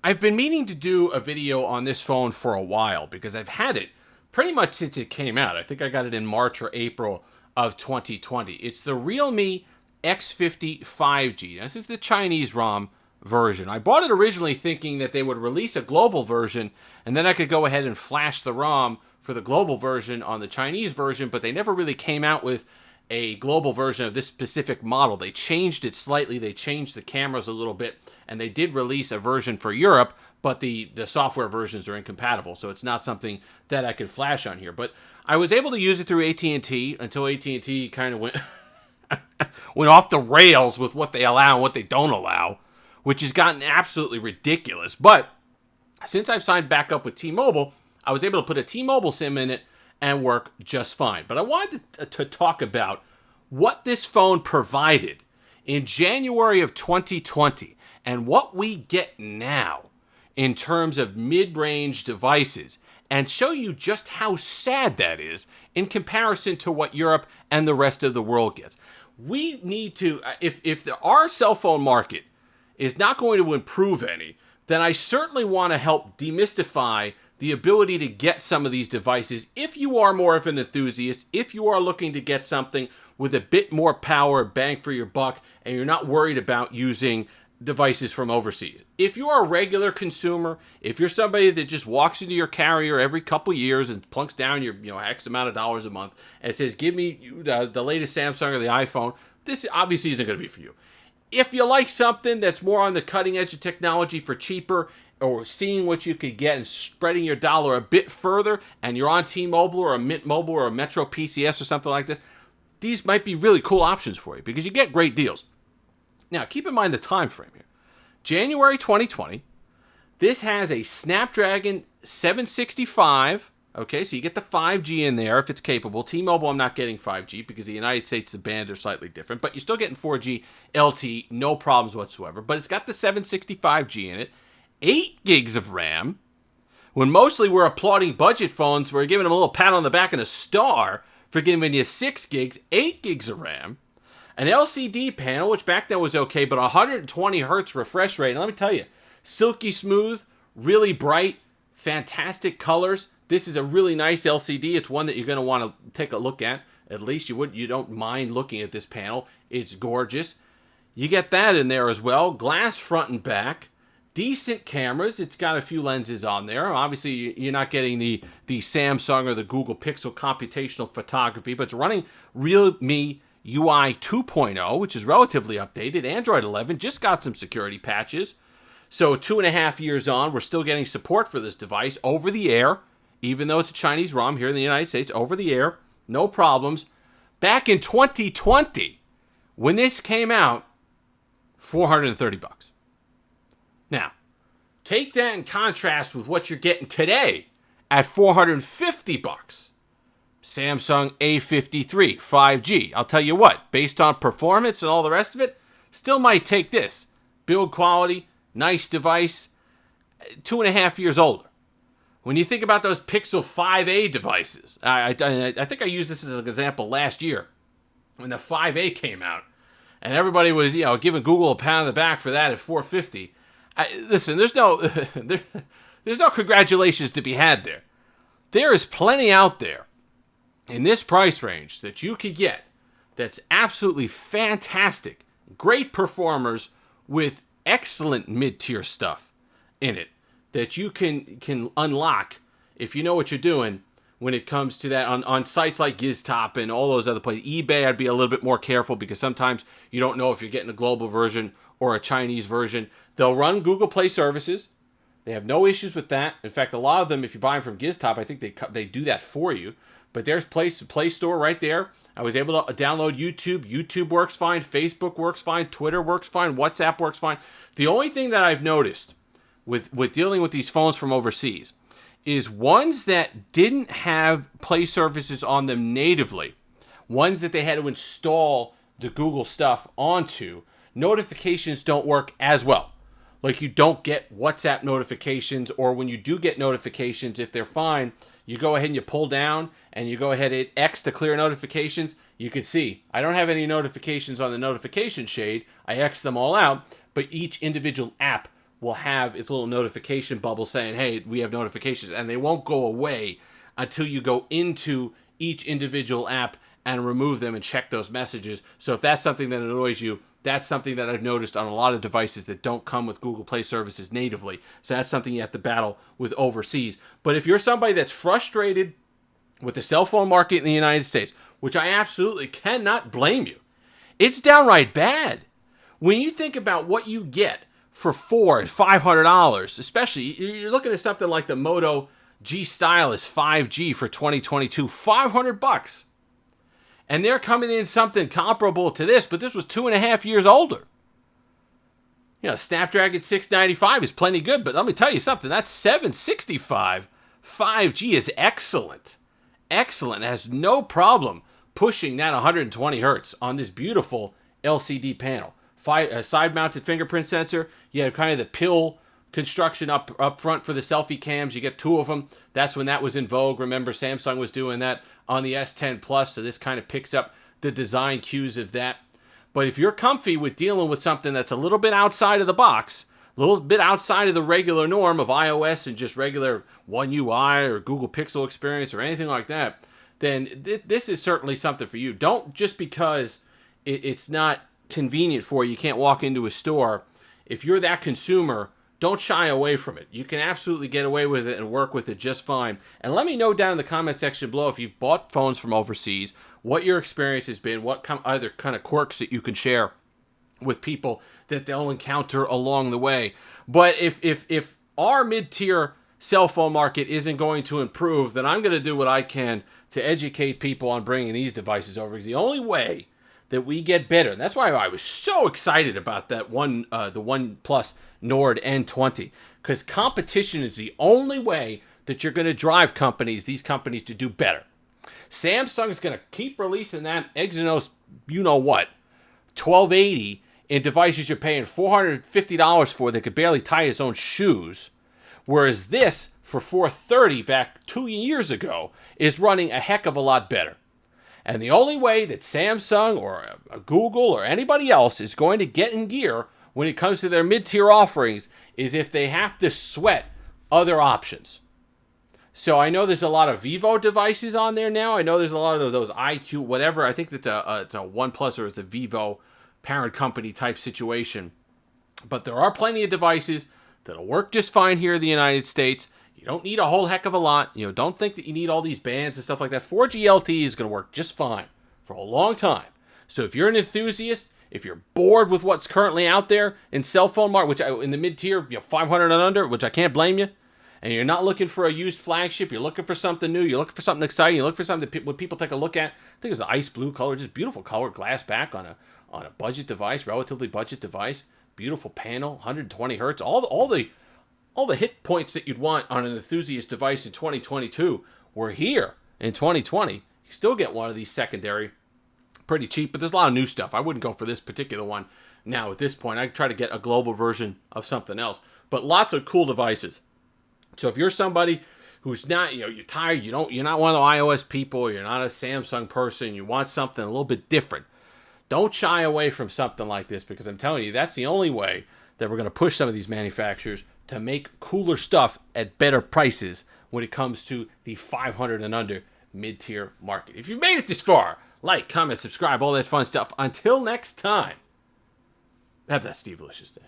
I've been meaning to do a video on this phone for a while because I've had it pretty much since it came out. I think I got it in March or April of 2020. It's the Realme X50 5G. This is the Chinese ROM version. I bought it originally thinking that they would release a global version and then I could go ahead and flash the ROM for the global version on the Chinese version, but they never really came out with a global version of this specific model. They changed it slightly. They changed the cameras a little bit, and they did release a version for Europe, but the software versions are incompatible, so it's not something that I could flash on here. But I was able to use it through AT&T until AT&T kind of went off the rails with what they allow and what they don't allow, which has gotten absolutely ridiculous. But since I've signed back up with T-Mobile, I was able to put a T-Mobile SIM in it and work just fine. But I wanted to talk about what this phone provided in January of 2020 and what we get now in terms of mid-range devices, and show you just how sad that is in comparison to what Europe and the rest of the world gets. We need to, if our cell phone market is not going to improve any, then I certainly want to help demystify the ability to get some of these devices if you are more of an enthusiast, if you are looking to get something with a bit more power, bang for your buck, and you're not worried about using devices from overseas. If you are a regular consumer, if you're somebody that just walks into your carrier every couple years and plunks down your X amount of dollars a month and says, give me the latest Samsung or the iPhone, this obviously isn't going to be for you. If you like something that's more on the cutting edge of technology for cheaper, or seeing what you could get and spreading your dollar a bit further, and you're on T-Mobile or a Mint Mobile or a Metro PCS or something like this, these might be really cool options for you because you get great deals. Now, keep in mind the time frame here. January 2020, this has a Snapdragon 765. Okay, so you get the 5G in there if it's capable. T-Mobile, I'm not getting 5G because the United States, the band are slightly different, but you're still getting 4G LTE, no problems whatsoever. But it's got the 765G in it. 8 gigs of RAM, when mostly we're applauding budget phones, we're giving them a little pat on the back and a star for giving you 6 gigs, 8 gigs of RAM, an LCD panel, which back then was okay, but 120 hertz refresh rate. And let me tell you, silky smooth, really bright, fantastic colors. This is a really nice LCD. It's one that you're going to want to take a look at. At least you don't mind looking at this panel. It's gorgeous. You get that in there as well. Glass front and back. Decent cameras. It's got a few lenses on there. Obviously, you're not getting the Samsung or the Google Pixel computational photography, but it's running Realme UI 2.0, which is relatively updated. Android 11 just got some security patches. So 2.5 years on, we're still getting support for this device over the air, even though it's a Chinese ROM here in the United States, over the air, no problems. Back in 2020, when this came out, $430. Now, take that in contrast with what you're getting today at $450. Samsung A53 5G. I'll tell you what, based on performance and all the rest of it, still might take this. Build quality, nice device, 2.5 years older. When you think about those Pixel 5a devices, I think I used this as an example last year when the 5a came out, and everybody was giving Google a pat on the back for that at $450. Listen, there's no congratulations to be had there. There is plenty out there in this price range that you could get that's absolutely fantastic, great performers with excellent mid-tier stuff in it that you can unlock if you know what you're doing when it comes to that on sites like GizTop and all those other places. eBay, I'd be a little bit more careful because sometimes you don't know if you're getting a global version or a Chinese version. They'll run Google Play services. They have no issues with that. In fact, a lot of them, if you buy them from GizTop, I think they do that for you. But there's Play Store right there. I was able to download YouTube. YouTube works fine. Facebook works fine. Twitter works fine. WhatsApp works fine. The only thing that I've noticed with dealing with these phones from overseas is ones that didn't have Play services on them natively, ones that they had to install the Google stuff onto, notifications don't work as well. Like you don't get WhatsApp notifications, or when you do get notifications, if they're fine, you go ahead and you pull down and you go ahead and hit X to clear notifications. You can see I don't have any notifications on the notification shade. I X them all out, but each individual app will have its little notification bubble saying, hey, we have notifications, and they won't go away until you go into each individual app and remove them and check those messages. So if that's something that annoys you, that's something that I've noticed on a lot of devices that don't come with Google Play services natively. So that's something you have to battle with overseas. But if you're somebody that's frustrated with the cell phone market in the United States, which I absolutely cannot blame you, it's downright bad. When you think about what you get for $400 and $500, especially, you're looking at something like the Moto G Stylus 5G for 2022, $500. And they're coming in something comparable to this, but this was 2.5 years older. You know, Snapdragon 695 is plenty good, but let me tell you something. That 765 5G is excellent. Excellent. It has no problem pushing that 120 hertz on this beautiful LCD panel. Side-mounted fingerprint sensor. You have kind of the pill construction up front for the selfie cams. You get 2 of them. That's when that was in vogue. Remember, Samsung was doing that on the S10 Plus, so this kind of picks up the design cues of that. But if you're comfy with dealing with something that's a little bit outside of the box, a little bit outside of the regular norm of iOS and just regular One UI or Google Pixel experience or anything like that, then this is certainly something for you. Don't, just because it's not convenient for you, you can't walk into a store. If you're that consumer, don't shy away from it. You can absolutely get away with it and work with it just fine. And let me know down in the comment section below if you've bought phones from overseas, what your experience has been, what other kind of quirks that you can share with people that they'll encounter along the way. But if our mid-tier cell phone market isn't going to improve, then I'm going to do what I can to educate people on bringing these devices over. Because the only way that we get better, and that's why I was so excited about that the OnePlus Nord N20, because competition is the only way that you're going to drive these companies to do better. Samsung is going to keep releasing that Exynos, you know what, 1280 in devices you're paying $450 for that could barely tie his own shoes, whereas this for $430 back 2 years ago is running a heck of a lot better. And the only way that Samsung or Google or anybody else is going to get in gear when it comes to their mid-tier offerings is if they have to sweat other options. So I know there's a lot of Vivo devices on there now. I know there's a lot of those IQ, whatever. I think that's it's a OnePlus or it's a Vivo parent company type situation. But there are plenty of devices that'll work just fine here in the United States. You don't need a whole heck of a lot. You know, don't think that you need all these bands and stuff like that. 4G LTE is going to work just fine for a long time. So if you're an enthusiast, if you're bored with what's currently out there in cell phone market, in the mid-tier, 500 and under, which I can't blame you, and you're not looking for a used flagship, you're looking for something new, you're looking for something exciting, you're looking for something that when people take a look at, I think it's an ice blue color, just beautiful color, glass back on a budget device, relatively budget device, beautiful panel, 120 hertz, all the hit points that you'd want on an enthusiast device in 2022 were here in 2020. You still get one of these secondary pretty cheap, but there's a lot of new stuff. I wouldn't go for this particular one now at this point. I'd try to get a global version of something else, but lots of cool devices. So if you're somebody who's not, you're tired, you're not one of the iOS people, you're not a Samsung person, you want something a little bit different, don't shy away from something like this, because I'm telling you, that's the only way that we're going to push some of these manufacturers to make cooler stuff at better prices when it comes to the 500 and under mid-tier market. If you've made it this far, like, comment, subscribe, all that fun stuff. Until next time, have that Steve-licious day.